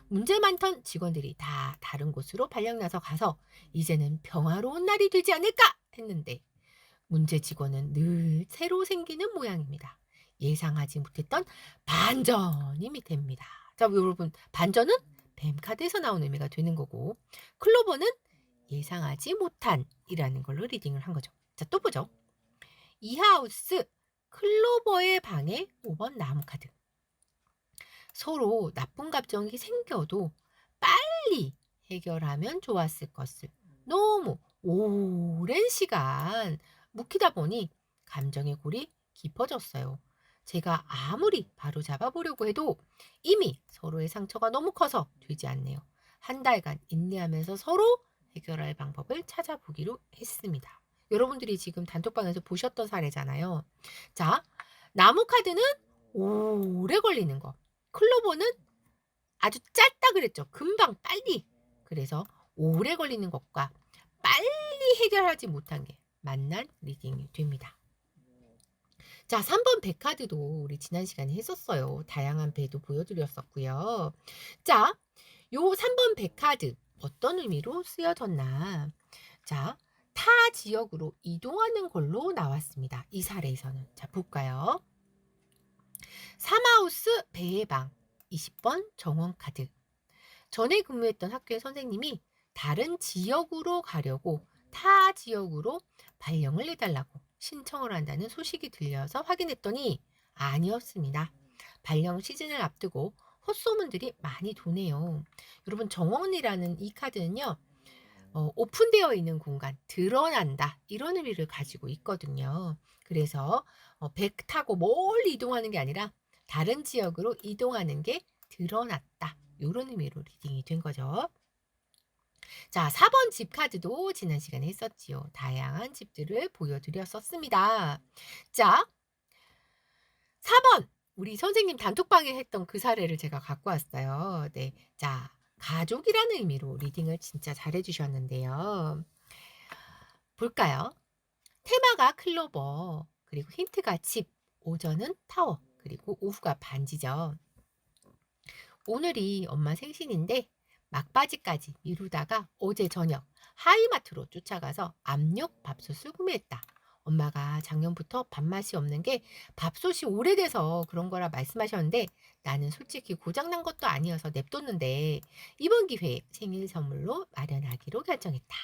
문제 많던 직원들이 다 다른 곳으로 발령나서 가서 이제는 평화로운 날이 되지 않을까 했는데 문제 직원은 늘 새로 생기는 모양입니다. 예상하지 못했던 반전이 됩니다. 자, 여러분 반전은 뱀 카드에서 나온 의미가 되는 거고 클로버는 예상하지 못한이라는 걸로 리딩을 한 거죠. 자, 또 보죠. 이 하우스 클로버의 방에 5번 나무 카드. 서로 나쁜 감정이 생겨도 빨리 해결하면 좋았을 것을 너무 오랜 시간 묵히다 보니 감정의 골이 깊어졌어요. 제가 아무리 바로 잡아보려고 해도 이미 서로의 상처가 너무 커서 되지 않네요. 한 달간 인내하면서 서로 해결할 방법을 찾아보기로 했습니다. 여러분들이 지금 단톡방에서 보셨던 사례잖아요. 자, 나무 카드는 오래 걸리는 거. 클로버는 아주 짧다 그랬죠. 금방 빨리. 그래서 오래 걸리는 것과 빨리 해결하지 못한 게 만난 리딩이 됩니다. 자, 3번 배 카드도 우리 지난 시간에 했었어요. 다양한 배도 보여드렸었고요. 자, 요 3번 배 카드 어떤 의미로 쓰여졌나? 자, 타 지역으로 이동하는 걸로 나왔습니다. 이 사례에서는. 자, 볼까요? 사마우스 배의 방 20번 정원 카드. 전에 근무했던 학교의 선생님이 다른 지역으로 가려고 타 지역으로 발령을 내달라고 신청을 한다는 소식이 들려서 확인했더니 아니었습니다. 발령 시즌을 앞두고 헛소문들이 많이 도네요. 여러분, 정원이라는 이 카드는요. 오픈되어 있는 공간, 드러난다 이런 의미를 가지고 있거든요. 그래서 배 타고 멀리 이동하는 게 아니라 다른 지역으로 이동하는 게 드러났다. 이런 의미로 리딩이 된 거죠. 자, 4번 집 카드도 지난 시간에 했었지요. 다양한 집들을 보여드렸었습니다. 자, 4번 우리 선생님 단톡방에 했던 그 사례를 제가 갖고 왔어요. 네, 자, 가족이라는 의미로 리딩을 진짜 잘해주셨는데요. 볼까요? 테마가 클로버, 그리고 힌트가 집, 오전은 타워, 그리고 오후가 반지죠. 오늘이 엄마 생신인데 막바지까지 미루다가 어제 저녁 하이마트로 쫓아가서 압력 밥솥을 구매했다. 엄마가 작년부터 밥맛이 없는 게 밥솥이 오래돼서 그런 거라 말씀하셨는데 나는 솔직히 고장난 것도 아니어서 냅뒀는데 이번 기회에 생일 선물로 마련하기로 결정했다.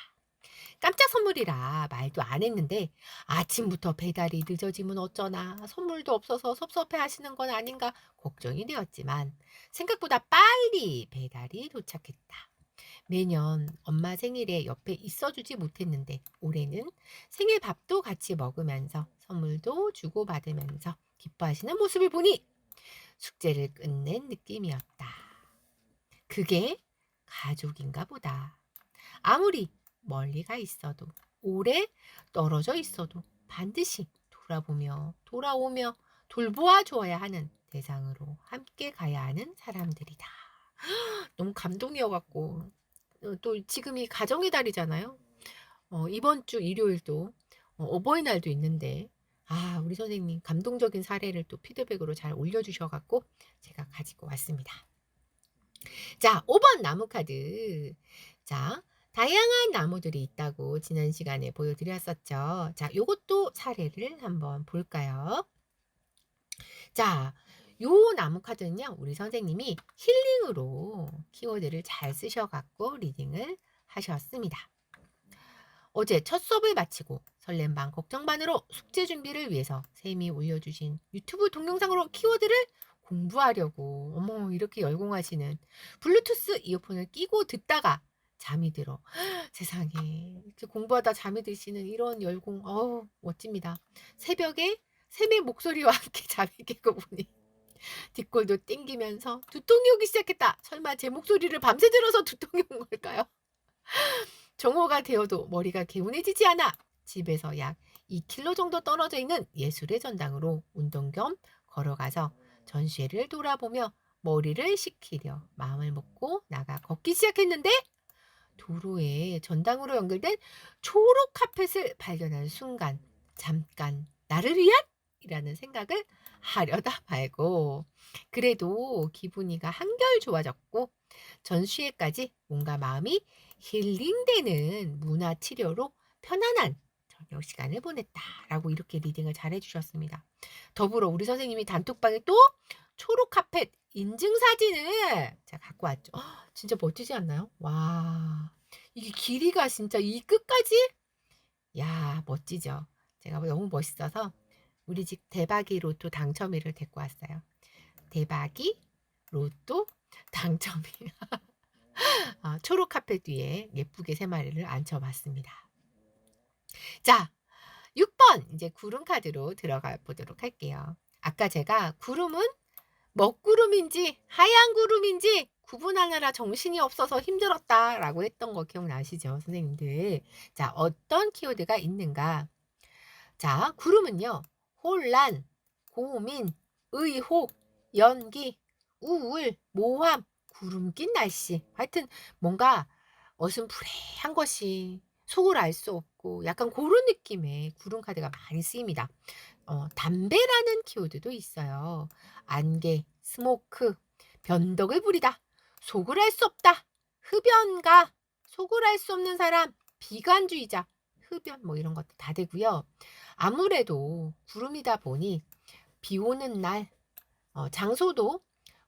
깜짝 선물이라 말도 안 했는데 아침부터 배달이 늦어지면 어쩌나 선물도 없어서 섭섭해 하시는 건 아닌가 걱정이 되었지만 생각보다 빨리 배달이 도착했다. 매년 엄마 생일에 옆에 있어주지 못했는데 올해는 생일 밥도 같이 먹으면서 선물도 주고받으면서 기뻐하시는 모습을 보니 숙제를 끝낸 느낌이었다. 그게 가족인가 보다. 아무리 멀리 가 있어도 오래 떨어져 있어도 반드시 돌아오며 돌보아 줘야 하는 대상으로 함께 가야 하는 사람들이다. 너무 감동이어갖고 또 지금이 가정의 달이잖아요. 이번 주 일요일도 어버이날도 있는데 우리 선생님 감동적인 사례를 또 피드백으로 잘 올려주셔갖고 제가 가지고 왔습니다. 자, 5번 나무 카드. 자, 다양한 나무들이 있다고 지난 시간에 보여드렸었죠. 자, 요것도 사례를 한번 볼까요? 자, 요 나무 카드는요, 우리 선생님이 힐링으로 키워드를 잘 쓰셔갖고 리딩을 하셨습니다. 어제 첫 수업을 마치고 설렘 반 걱정 반으로 숙제 준비를 위해서 쌤이 올려주신 유튜브 동영상으로 키워드를 공부하려고 어머 이렇게 열공하시는 블루투스 이어폰을 끼고 듣다가 잠이 들어. 세상에 이렇게 공부하다 잠이 드시는 이런 열공 멋집니다. 새벽에 샘의 목소리와 함께 잠이 깨고 보니 뒷골도 땡기면서 두통이 오기 시작했다. 설마 제 목소리를 밤새 들어서 두통이 온 걸까요? 정오가 되어도 머리가 개운해지지 않아 집에서 약 2km 정도 떨어져 있는 예술의 전당으로 운동 겸 걸어가서 전시회를 돌아보며 머리를 식히려 마음을 먹고 나가 걷기 시작했는데 도로에 전당으로 연결된 초록 카펫을 발견한 순간 잠깐 나를 위한? 이라는 생각을 하려다 말고 그래도 기분이가 한결 좋아졌고 전시회까지 뭔가 마음이 힐링되는 문화치료로 편안한 저녁 시간을 보냈다라고 이렇게 리딩을 잘 해주셨습니다. 더불어 우리 선생님이 단톡방에 또 초록 카펫 인증사진을 제가 갖고 왔죠. 진짜 멋지지 않나요? 와, 이게 길이가 진짜 이 끝까지? 야, 멋지죠. 제가 너무 멋있어서 우리 집 대박이 로또 당첨이를 데리고 왔어요. 대박이 로또 당첨이. 초록 카펫 위에 예쁘게 3마리를 앉혀봤습니다. 자, 6번 이제 구름 카드로 들어가 보도록 할게요. 아까 제가 구름은 먹구름인지 하얀 구름인지 구분하느라 정신이 없어서 힘들었다라고 했던 거 기억나시죠, 선생님들? 자, 어떤 키워드가 있는가? 자, 구름은요. 혼란, 고민, 의혹, 연기, 우울, 모함, 구름 낀 날씨. 하여튼 뭔가 어슴푸레한 것이 속을 알 수 없고 약간 고런 느낌의 구름 카드가 많이 쓰입니다. 담배라는 키워드도 있어요. 안개, 스모크, 변덕을 부리다, 속을 알 수 없다, 흡연가, 속을 알 수 없는 사람, 비관주의자, 흡연 뭐 이런 것도 다 되고요. 아무래도 구름이다 보니 비 오는 날, 장소도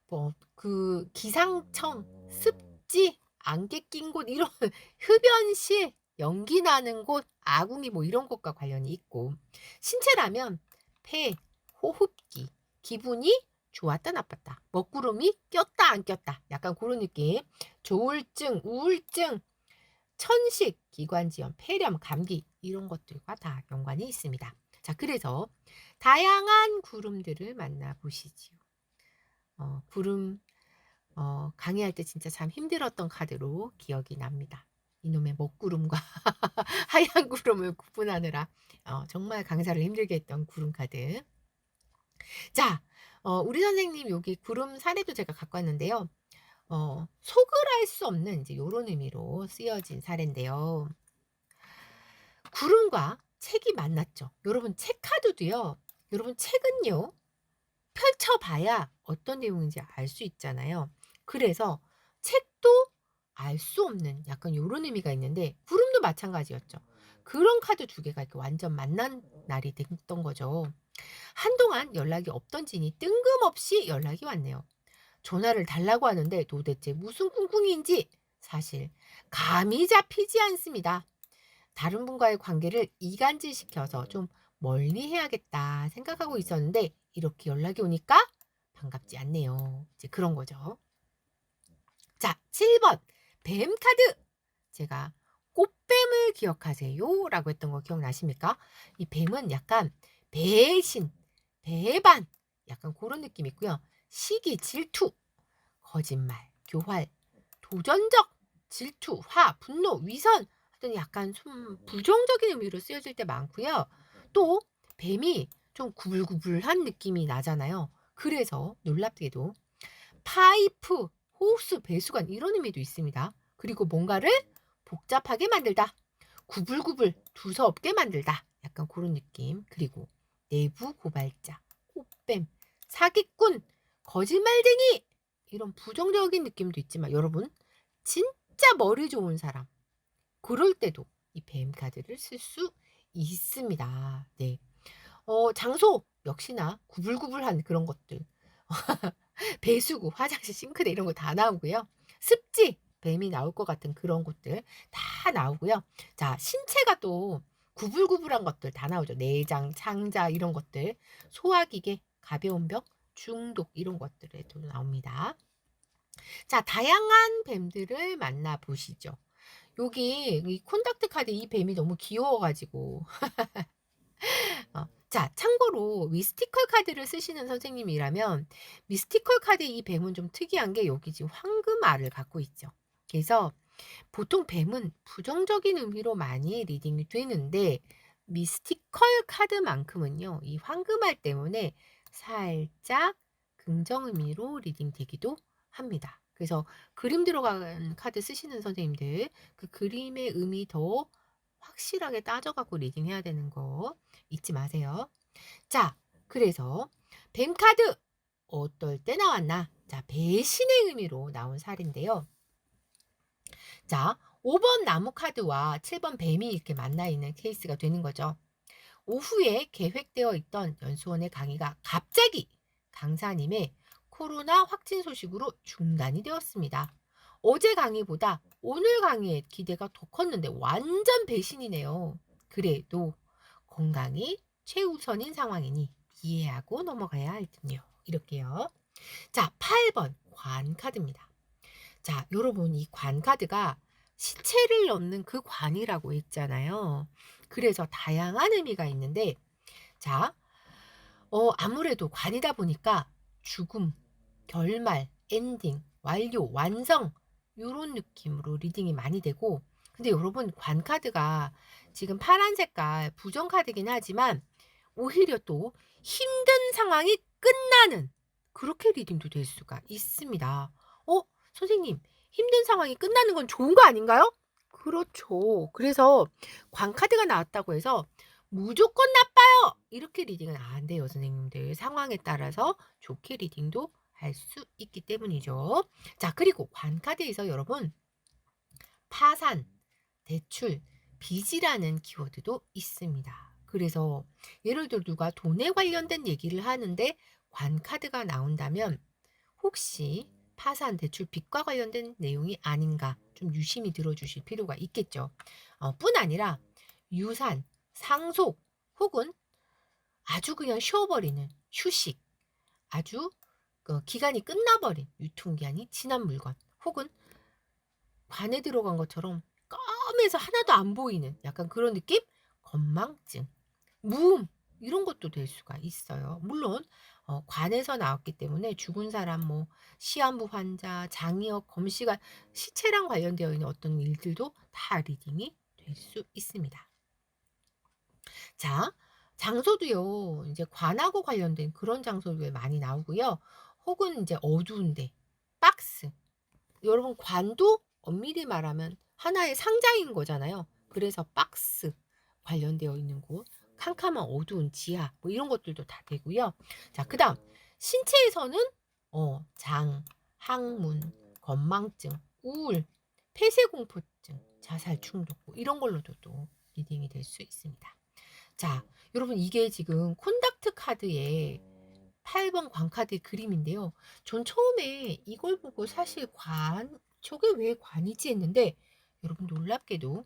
뭐 그 기상청, 습지, 안개 낀 곳 이런 흡연실, 연기 나는 곳, 아궁이 뭐 이런 것과 관련이 있고, 신체라면 폐, 호흡기, 기분이 좋았다 나빴다, 먹구름이 꼈다 안 꼈다, 약간 그런 느낌, 조울증, 우울증, 천식, 기관지염, 폐렴, 감기 이런 것들과 다 연관이 있습니다. 자, 그래서 다양한 구름들을 만나보시지요. 구름 강의할 때 진짜 참 힘들었던 카드로 기억이 납니다. 이놈의 먹구름과 하얀 구름을 구분하느라 정말 강사를 힘들게 했던 구름 카드. 자, 우리 선생님 여기 구름 사례도 제가 갖고 왔는데요. 속을 알 수 없는 이제 요런 의미로 쓰여진 사례인데요. 구름과 책이 만났죠. 여러분 책 카드도요. 여러분 책은요. 펼쳐봐야 어떤 내용인지 알 수 있잖아요. 그래서 책도 알 수 없는 약간 요런 의미가 있는데 구름도 마찬가지였죠. 그런 카드 두 개가 이렇게 완전 만난 날이 됐던 거죠. 한동안 연락이 없던 진이 뜬금없이 연락이 왔네요. 전화를 달라고 하는데 도대체 무슨 꿍꿍이인지 사실 감이 잡히지 않습니다. 다른 분과의 관계를 이간질시켜서 좀 멀리 해야겠다 생각하고 있었는데 이렇게 연락이 오니까 반갑지 않네요. 이제 그런 거죠. 자, 7번 뱀 카드. 제가 꽃뱀을 기억하세요 라고 했던 거 기억나십니까? 이 뱀은 약간 배신, 배반 약간 그런 느낌이 있고요. 시기, 질투, 거짓말, 교활, 도전적, 질투, 화, 분노, 위선 하여튼 약간 좀 부정적인 의미로 쓰여질 때 많고요. 또 뱀이 좀 구불구불한 느낌이 나잖아요. 그래서 놀랍게도 파이프, 호스, 배수관 이런 의미도 있습니다. 그리고 뭔가를 복잡하게 만들다, 구불구불, 두서없게 만들다 약간 그런 느낌. 그리고 내부 고발자, 꽃뱀, 사기꾼, 거짓말쟁이 이런 부정적인 느낌도 있지만 여러분 진짜 머리 좋은 사람 그럴 때도 이 뱀 카드를 쓸 수 있습니다. 네. 장소 역시나 구불구불한 그런 것들. 배수구, 화장실, 싱크대 이런 거 다 나오고요. 습지, 뱀이 나올 것 같은 그런 곳들 다 나오고요. 자, 신체가 또 구불구불한 것들 다 나오죠. 내장, 창자 이런 것들, 소화기계, 가벼운 병, 중독 이런 것들에도 나옵니다. 자, 다양한 뱀들을 만나보시죠. 여기 이 콘닥트 카드 이 뱀이 너무 귀여워가지고 자, 참고로 미스티컬 카드를 쓰시는 선생님이라면 미스티컬 카드 이 뱀은 좀 특이한 게 여기 지금 황금알을 갖고 있죠. 그래서 보통 뱀은 부정적인 의미로 많이 리딩이 되는데 미스티컬 카드만큼은요. 이 황금알 때문에 살짝 긍정 의미로 리딩 되기도 합니다. 그래서 그림 들어간 카드 쓰시는 선생님들 그 그림의 의미 더 확실하게 따져갖고 리딩해야 되는 거 잊지 마세요. 자, 그래서 뱀 카드 어떨 때 나왔나? 자, 배신의 의미로 나온 사례인데요. 자, 5번 나무 카드와 7번 뱀이 이렇게 만나 있는 케이스가 되는 거죠. 오후에 계획되어 있던 연수원의 강의가 갑자기 강사님의 코로나 확진 소식으로 중단이 되었습니다. 어제 강의보다 오늘 강의에 기대가 더 컸는데 완전 배신이네요. 그래도 건강이 최우선인 상황이니 이해하고 넘어가야 할 듯요. 이렇게요. 자, 8번 관 카드입니다. 자, 여러분 이 관 카드가 시체를 넣는 그 관이라고 했잖아요. 그래서 다양한 의미가 있는데 자, 아무래도 관이다 보니까 죽음, 결말, 엔딩, 완료, 완성 요런 느낌으로 리딩이 많이 되고 근데 여러분 관 카드가 지금 파란 색깔 부정 카드긴 하지만 오히려 또 힘든 상황이 끝나는 그렇게 리딩도 될 수가 있습니다. 선생님 힘든 상황이 끝나는 건 좋은 거 아닌가요? 그렇죠. 그래서 광카드가 나왔다고 해서 무조건 나빠요. 이렇게 리딩은 안 돼요, 선생님들. 상황에 따라서 좋게 리딩도 할 수 있기 때문이죠. 자, 그리고 관카드에서 여러분 파산, 대출, 빚이라는 키워드도 있습니다. 그래서 예를 들어 누가 돈에 관련된 얘기를 하는데 관카드가 나온다면 혹시 파산, 대출, 빚과 관련된 내용이 아닌가 좀 유심히 들어주실 필요가 있겠죠. 뿐 아니라 유산, 상속 혹은 아주 그냥 쉬어버리는 휴식, 아주 기간이 끝나버린 유통기한이 지난 물건 혹은 관에 들어간 것처럼 껌해서 하나도 안 보이는 약간 그런 느낌? 건망증, 무음 이런 것도 될 수가 있어요. 물론 관에서 나왔기 때문에 죽은 사람 뭐 시한부 환자, 장이역, 검시가 시체랑 관련되어 있는 어떤 일들도 다 리딩이 될 수 있습니다. 자, 장소도요. 이제 관하고 관련된 그런 장소도 많이 나오고요. 혹은 이제 어두운데 박스. 여러분 관도 엄밀히 말하면 하나의 상자인 거잖아요. 그래서 박스 관련되어 있는 곳, 캄캄한 어두운 지하 뭐 이런 것들도 다 되고요. 자, 그다음 신체에서는 장, 항문, 건망증, 우울, 폐쇄공포증, 자살 충동 뭐 이런 걸로도 또 리딩이 될 수 있습니다. 자, 여러분 이게 지금 콘닥트 카드에 8번 관카드의 그림인데요. 전 처음에 이걸 보고 사실 저게 왜 관이지 했는데 여러분 놀랍게도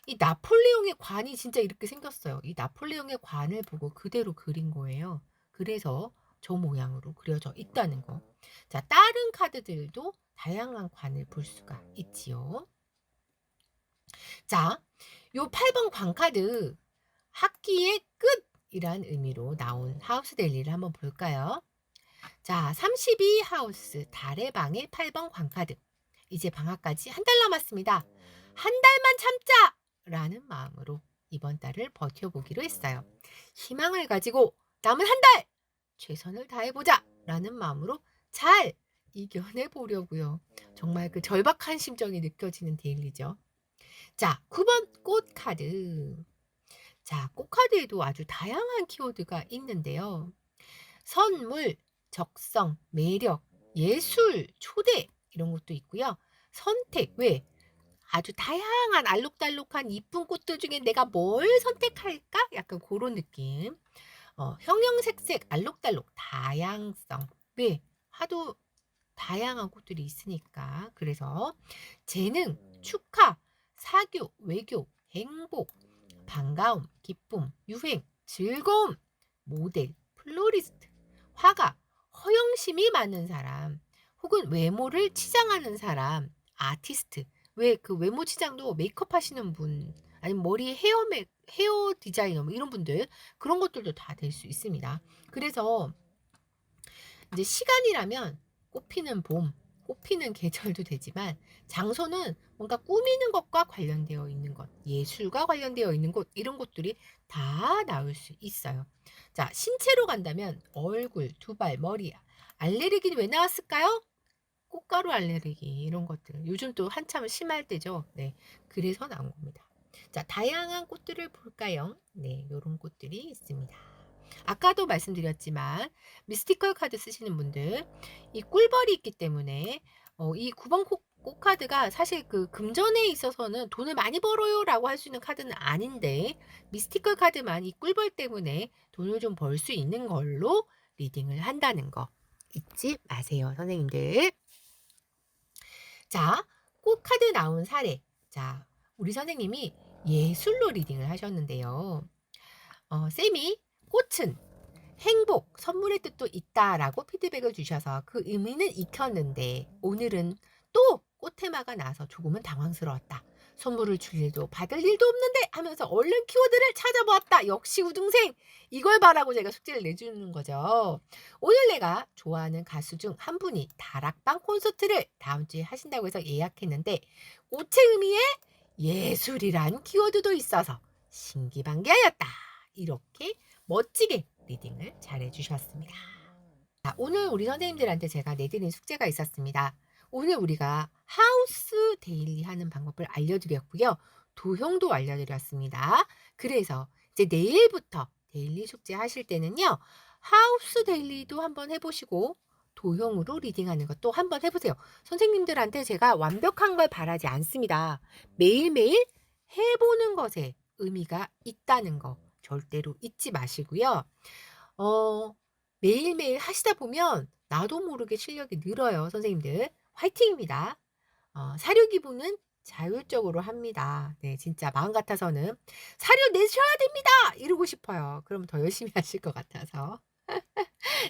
이 나폴레옹의 관이 진짜 이렇게 생겼어요. 이 나폴레옹의 관을 보고 그대로 그린 거예요. 그래서 저 모양으로 그려져 있다는 거. 자, 다른 카드들도 다양한 관을 볼 수가 있지요. 자, 요 8번 관카드 학기의 끝이란 의미로 나온 하우스 데일리를 한번 볼까요? 자, 32 하우스 달의 방의 8번 관카드. 이제 방학까지 한 달 남았습니다. 한 달만 참자! 라는 마음으로 이번 달을 버텨보기로 했어요. 희망을 가지고 남은 한 달! 최선을 다해보자! 라는 마음으로 잘 이겨내보려고요. 정말 그 절박한 심정이 느껴지는 데일리죠. 자, 9번 꽃 카드. 자, 꽃카드에도 아주 다양한 키워드가 있는데요. 선물, 적성, 매력, 예술, 초대 이런 것도 있고요. 선택, 왜? 아주 다양한 알록달록한 이쁜 꽃들 중에 내가 뭘 선택할까? 약간 그런 느낌. 형형색색, 알록달록, 다양성. 왜? 하도 다양한 꽃들이 있으니까. 그래서 재능, 축하, 사교, 외교, 행복, 반가움, 기쁨, 유행, 즐거움, 모델, 플로리스트, 화가, 허영심이 많은 사람, 혹은 외모를 치장하는 사람, 아티스트. 왜 그 외모 치장도 메이크업 하시는 분, 아니면 머리 헤어 디자이너 뭐 이런 분들 그런 것들도 다 될 수 있습니다. 그래서 이제 시간이라면 꽃피는 봄, 꽃피는 계절도 되지만 장소는 뭔가 꾸미는 것과 관련되어 있는 것, 예술과 관련되어 있는 곳 이런 것들이 다 나올 수 있어요. 자, 신체로 간다면 얼굴, 두발, 머리, 알레르기는 왜 나왔을까요? 꽃가루 알레르기 이런 것들. 요즘 또 한참 심할 때죠. 네, 그래서 나온 겁니다. 자, 다양한 꽃들을 볼까요? 네, 이런 꽃들이 있습니다. 아까도 말씀드렸지만 미스티컬 카드 쓰시는 분들 이 꿀벌이 있기 때문에 이 9번 꽃카드가 사실 그 금전에 있어서는 돈을 많이 벌어요 라고 할 수 있는 카드는 아닌데 미스티컬 카드만 이 꿀벌 때문에 돈을 좀 벌 수 있는 걸로 리딩을 한다는 거 잊지 마세요, 선생님들. 자, 꽃카드 나온 사례. 자, 우리 선생님이 예술로 리딩을 하셨는데요. 쌤이 꽃은 행복, 선물의 뜻도 있다라고 피드백을 주셔서 그 의미는 익혔는데 오늘은 또 꽃 테마가 나와서 조금은 당황스러웠다. 선물을 줄 일도 받을 일도 없는데 하면서 얼른 키워드를 찾아보았다. 역시 우등생! 이걸 바라고 제가 숙제를 내주는 거죠. 오늘 내가 좋아하는 가수 중 한 분이 다락방 콘서트를 다음 주에 하신다고 해서 예약했는데 꽃의 의미에 예술이란 키워드도 있어서 신기반기하였다. 이렇게 멋지게 리딩을 잘 해주셨습니다. 자, 오늘 우리 선생님들한테 제가 내드린 숙제가 있었습니다. 오늘 우리가 하우스 데일리 하는 방법을 알려드렸고요. 도형도 알려드렸습니다. 그래서 이제 내일부터 데일리 숙제 하실 때는요. 하우스 데일리도 한번 해보시고 도형으로 리딩하는 것도 한번 해보세요. 선생님들한테 제가 완벽한 걸 바라지 않습니다. 매일매일 해보는 것에 의미가 있다는 거 절대로 잊지 마시고요. 매일매일 하시다 보면 나도 모르게 실력이 늘어요, 선생님들. 화이팅입니다. 사료 기부는 자율적으로 합니다. 네, 진짜 마음 같아서는 사료 내셔야 됩니다! 이러고 싶어요. 그럼 더 열심히 하실 것 같아서.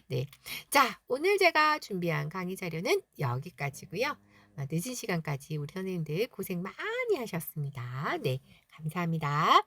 네. 자, 오늘 제가 준비한 강의 자료는 여기까지고요. 늦은 시간까지 우리 선생님들 고생 많이 하셨습니다. 네, 감사합니다.